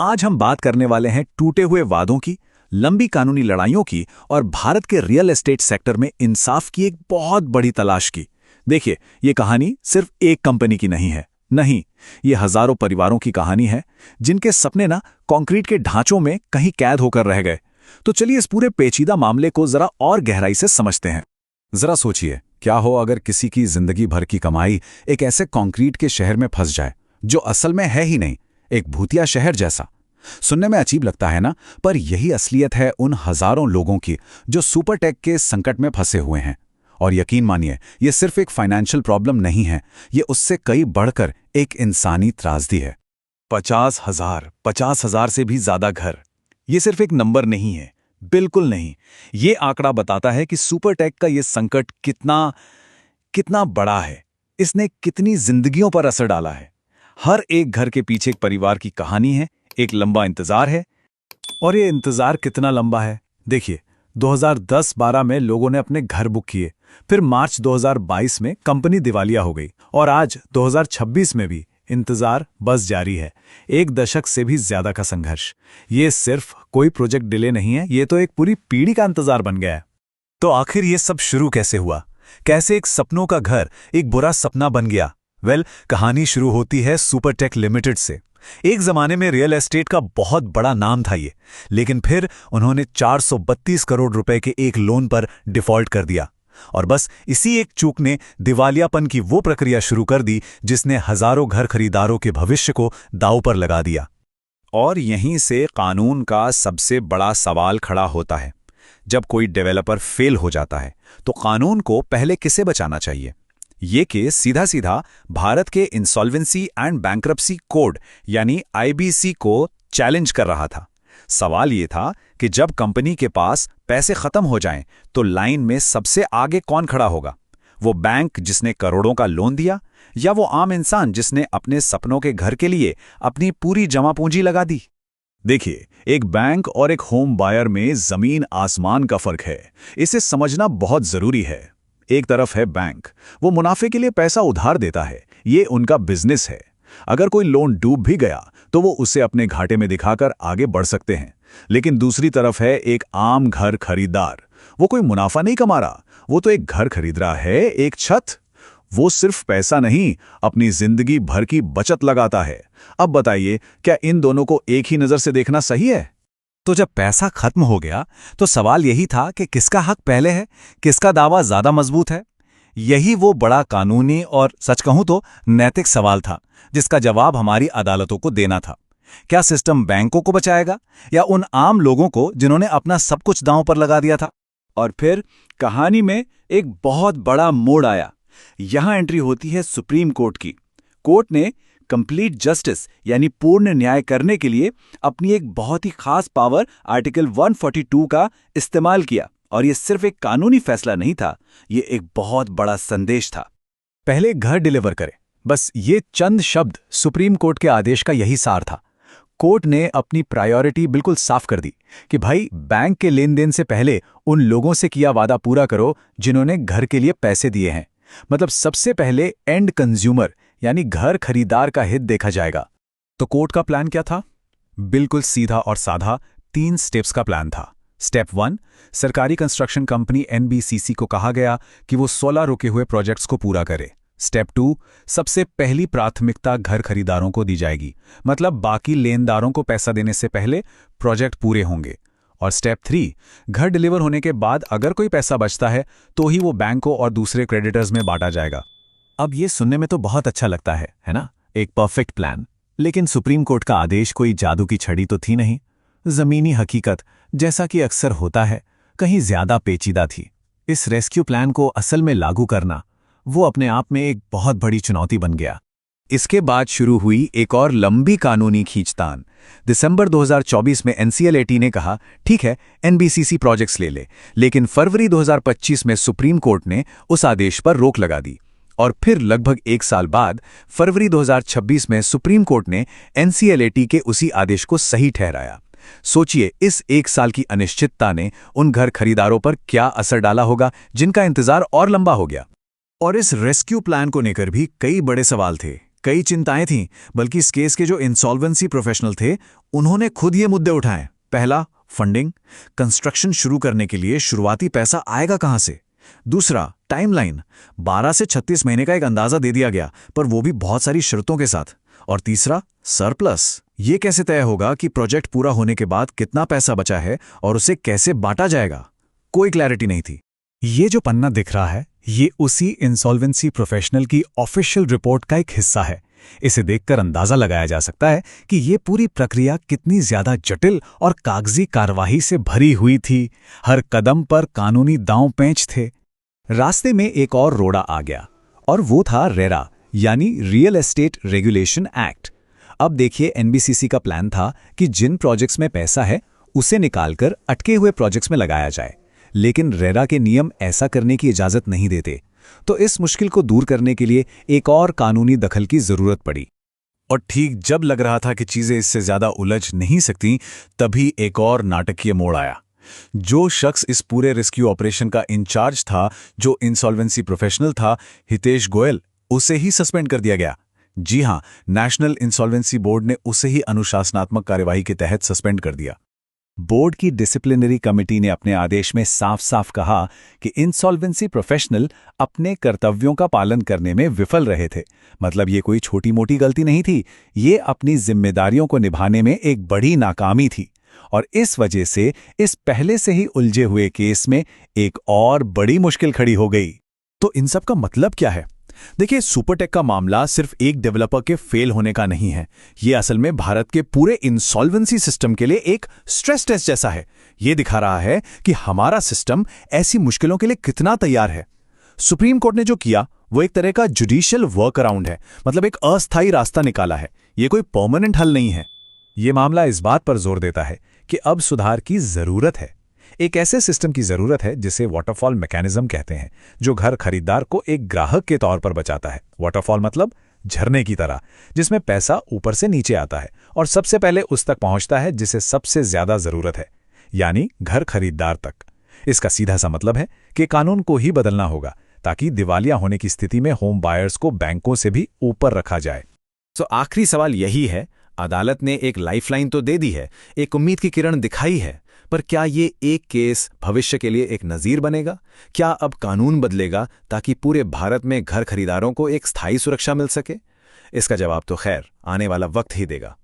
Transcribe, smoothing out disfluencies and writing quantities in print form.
आज हम बात करने वाले हैं टूटे हुए वादों की, लंबी कानूनी लड़ाइयों की और भारत के रियल एस्टेट सेक्टर में इंसाफ की एक बहुत बड़ी तलाश की। देखिए, ये कहानी सिर्फ एक कंपनी की नहीं है। नहीं, ये हजारों परिवारों की कहानी है जिनके सपने ना कंक्रीट के ढांचों में कहीं कैद होकर रह गए। तो चलिए इस पूरे पेचीदा मामले को जरा और गहराई से समझते हैं। जरा सोचिए, क्या हो अगर किसी की जिंदगी भर की कमाई एक ऐसे कंक्रीट के शहर में फंस जाए जो असल में है ही नहीं, एक भूतिया शहर जैसा। सुनने में अजीब लगता है ना, पर यही असलियत है उन हजारों लोगों की जो सुपरटेक के संकट में फंसे हुए हैं। और यकीन मानिए, ये सिर्फ एक फाइनेंशियल प्रॉब्लम नहीं है, ये उससे कई बढ़कर एक इंसानी त्रासदी है। 50,000 से भी ज्यादा घर, ये सिर्फ एक नंबर नहीं है, बिल्कुल नहीं। ये आंकड़ा बताता है कि सुपरटेक का ये संकट कितना बड़ा है, इसने कितनी जिंदगियों पर असर डाला है। हर एक घर के पीछे एक परिवार की कहानी है, एक लंबा इंतजार है। और ये इंतजार कितना लंबा है, देखिए, 2010-12 में लोगों ने अपने घर बुक किए, फिर मार्च 2022 में कंपनी दिवालिया हो गई, और आज 2026 में भी इंतजार बस जारी है। एक दशक से भी ज्यादा का संघर्ष। ये सिर्फ कोई प्रोजेक्ट डिले नहीं है, ये तो एक पूरी पीढ़ी का इंतजार बन गया है। तो आखिर ये सब शुरू कैसे हुआ? कैसे एक सपनों का घर एक बुरा सपना बन गया? कहानी शुरू होती है सुपरटेक लिमिटेड से। एक जमाने में रियल एस्टेट का बहुत बड़ा नाम था ये, लेकिन फिर उन्होंने 432 करोड़ रुपए के एक लोन पर डिफॉल्ट कर दिया। और बस इसी एक चूक ने दिवालियापन की वो प्रक्रिया शुरू कर दी जिसने हजारों घर खरीदारों के भविष्य को दांव पर लगा दिया। और यहीं से कानून का सबसे बड़ा सवाल खड़ा होता है। जब कोई डेवलपर फेल हो जाता है तो कानून को पहले किसे बचाना चाहिए? ये केस सीधा सीधा भारत के इंसॉल्वेंसी एंड बैंक्रप्सी कोड यानी आईबीसी को चैलेंज कर रहा था। सवाल ये था कि जब कंपनी के पास पैसे खत्म हो जाएं तो लाइन में सबसे आगे कौन खड़ा होगा? वो बैंक जिसने करोड़ों का लोन दिया, या वो आम इंसान जिसने अपने सपनों के घर के लिए अपनी पूरी जमा पूंजी लगा दी? देखिए, एक बैंक और एक होम बायर में जमीन आसमान का फर्क है। इसे समझना बहुत जरूरी है। एक तरफ है बैंक, वो मुनाफे के लिए पैसा उधार देता है, ये उनका बिजनेस है। अगर कोई लोन डूब भी गया तो वो उसे अपने घाटे में दिखाकर आगे बढ़ सकते हैं। लेकिन दूसरी तरफ है एक आम घर खरीदार। वो कोई मुनाफा नहीं कमा रहा, वो तो एक घर खरीद रहा है, एक छत। वो सिर्फ पैसा नहीं, अपनी जिंदगी भर की बचत लगाता है। अब बताइए, क्या इन दोनों को एक ही नजर से देखना सही है? तो जब पैसा खत्म हो गया तो सवाल यही था कि किसका हक पहले है, किसका दावा ज्यादा मजबूत है। यही वो बड़ा कानूनी और सच कहूं तो नैतिक सवाल था जिसका जवाब हमारी अदालतों को देना था। क्या सिस्टम बैंकों को बचाएगा या उन आम लोगों को जिन्होंने अपना सब कुछ दांव पर लगा दिया था? और फिर कहानी में एक बहुत बड़ा मोड़ आया। यहां एंट्री होती है सुप्रीम कोर्ट की। कोर्ट ने कंप्लीट जस्टिस यानी पूर्ण न्याय करने के लिए अपनी एक बहुत ही खास पावर आर्टिकल 142 का इस्तेमाल किया। और ये सिर्फ एक कानूनी फैसला नहीं था, ये एक बहुत बड़ा संदेश था। पहले घर डिलीवर करें, बस ये चंद शब्द सुप्रीम कोर्ट के आदेश का यही सार था। कोर्ट ने अपनी प्रायोरिटी बिल्कुल साफ कर दी कि भाई, बैंक के लेन देन से पहले उन लोगों से किया वादा पूरा करो जिन्होंने घर के लिए पैसे दिए हैं। मतलब सबसे पहले एंड कंज्यूमर यानी घर खरीदार का हित देखा जाएगा। तो कोर्ट का प्लान क्या था? बिल्कुल सीधा और साधा 3 स्टेप्स का प्लान था। स्टेप 1, सरकारी कंस्ट्रक्शन कंपनी एनबीसीसी को कहा गया कि वो 16 रुके हुए प्रोजेक्ट्स को पूरा करे। स्टेप 2, सबसे पहली प्राथमिकता घर खरीदारों को दी जाएगी, मतलब बाकी लेनदारों को पैसा देने से पहले प्रोजेक्ट पूरे होंगे। और स्टेप 3, घर डिलीवर होने के बाद अगर कोई पैसा बचता है तो ही वो बैंकों और दूसरे क्रेडिटर्स में बांटा जाएगा। अब ये सुनने में तो बहुत अच्छा लगता है ना? एक परफेक्ट प्लान। लेकिन सुप्रीम कोर्ट का आदेश कोई जादू की छड़ी तो थी नहीं। जमीनी हकीकत, जैसा कि अक्सर होता है, कहीं ज्यादा पेचीदा थी। इस रेस्क्यू प्लान को असल में लागू करना वो अपने आप में एक बहुत बड़ी चुनौती बन गया। इसके बाद शुरू हुई एक और लंबी कानूनी खींचतान। दिसंबर 2024 में एनसीएलएटी ने कहा, ठीक है, एनबीसीसी प्रोजेक्ट्स ले ले, लेकिन फरवरी 2025 में सुप्रीम कोर्ट ने उस आदेश पर रोक लगा दी। और फिर लगभग 1 साल बाद फरवरी 2026 में सुप्रीम कोर्ट ने एनसीएलएटी के उसी आदेश को सही ठहराया। सोचिए, इस 1 साल की अनिश्चितता ने उन घर खरीदारों पर क्या असर डाला होगा जिनका इंतजार और लंबा हो गया। और इस रेस्क्यू प्लान को लेकर भी कई बड़े सवाल थे। कई चिंताएं थीं, बल्कि इस केस के जो इंसॉल्वेंसी प्रोफेशनल थे, उन्होंने खुद ये मुद्दे उठाए। पहला, फंडिंग, कंस्ट्रक्शन शुरू करने के लिए शुरुआती पैसा आएगा कहां से। दूसरा, टाइमलाइन, 12 से 36 महीने का एक अंदाजा दे दिया गया, पर वो भी बहुत सारी शर्तों के साथ। और तीसरा, सरप्लस, ये कैसे तय होगा कि प्रोजेक्ट पूरा होने के बाद कितना पैसा बचा है और उसे कैसे बांटा जाएगा। कोई क्लैरिटी नहीं थी। ये जो पन्ना दिख रहा है, ये उसी इंसॉल्वेंसी प्रोफेशनल की ऑफिशियल रिपोर्ट का एक हिस्सा है। इसे देखकर अंदाजा लगाया जा सकता है कि ये पूरी प्रक्रिया कितनी ज्यादा जटिल और कागजी कार्यवाही से भरी हुई थी। हर कदम पर कानूनी दांव पेंच थे। रास्ते में एक और रोड़ा आ गया, और वो था रेरा, यानी रियल एस्टेट रेगुलेशन एक्ट। अब देखिए, एनबीसीसी का प्लान था कि जिन प्रोजेक्ट्स में पैसा है उसे निकालकर अटके हुए प्रोजेक्ट्स में लगाया जाए, लेकिन रेरा के नियम ऐसा करने की इजाजत नहीं देते। तो इस मुश्किल को दूर करने के लिए एक और कानूनी दखल की जरूरत पड़ी। और ठीक जब लग रहा था कि चीजें इससे ज्यादा उलझ नहीं सकती, तभी एक और नाटकीय मोड़ आया। जो शख्स इस पूरे रेस्क्यू ऑपरेशन का इंचार्ज था, जो इंसॉल्वेंसी प्रोफेशनल था, हितेश गोयल, उसे ही सस्पेंड कर दिया गया। जी हां, नेशनल इंसॉल्वेंसी बोर्ड ने उसे ही अनुशासनात्मक कार्यवाही के तहत सस्पेंड कर दिया। बोर्ड की डिसिप्लिनरी कमेटी ने अपने आदेश में साफ साफ कहा कि इंसॉल्वेंसी प्रोफेशनल अपने कर्तव्यों का पालन करने में विफल रहे थे। मतलब ये कोई छोटी मोटी गलती नहीं थी, ये अपनी जिम्मेदारियों को निभाने में एक बड़ी नाकामी थी। और इस वजह से इस पहले से ही उलझे हुए केस में एक और बड़ी मुश्किल खड़ी हो गई। तो इन सब का मतलब क्या है? देखिए, सुपरटेक का मामला सिर्फ एक डेवलपर के फेल होने का नहीं है। ये असल में भारत के पूरे इंसॉल्वेंसी सिस्टम के लिए एक स्ट्रेस टेस्ट जैसा है। ये दिखा रहा है कि हमारा सिस्टम ऐसी मुश्किलों के लिए कितना तैयार है। सुप्रीम कोर्ट ने जो किया वो एक तरह का जुडिशियल वर्क अराउंड है, मतलब एक अस्थायी रास्ता निकाला है। ये कोई परमानेंट हल नहीं है। ये मामला इस बात पर जोर देता है कि अब सुधार की जरूरत है। एक ऐसे सिस्टम की जरूरत है जिसे वाटरफॉल मैकेनिज्म कहते हैं, जो घर खरीदार को एक ग्राहक के तौर पर बचाता है। वाटरफॉल मतलब झरने की तरह, जिसमें पैसा ऊपर से नीचे आता है और सबसे पहले उस तक पहुंचता है जिसे सबसे ज्यादा जरूरत है, यानी घर खरीदार तक। इसका सीधा सा मतलब है कि कानून को ही बदलना होगा ताकि दिवालिया होने की स्थिति में होम बायर्स को बैंकों से भी ऊपर रखा जाए। तो आखिरी सवाल यही है, अदालत ने एक लाइफलाइन तो दे दी है, एक उम्मीद की किरण दिखाई है, पर क्या ये एक केस भविष्य के लिए एक नज़ीर बनेगा? क्या अब कानून बदलेगा ताकि पूरे भारत में घर खरीदारों को एक स्थायी सुरक्षा मिल सके? इसका जवाब तो खैर आने वाला वक्त ही देगा।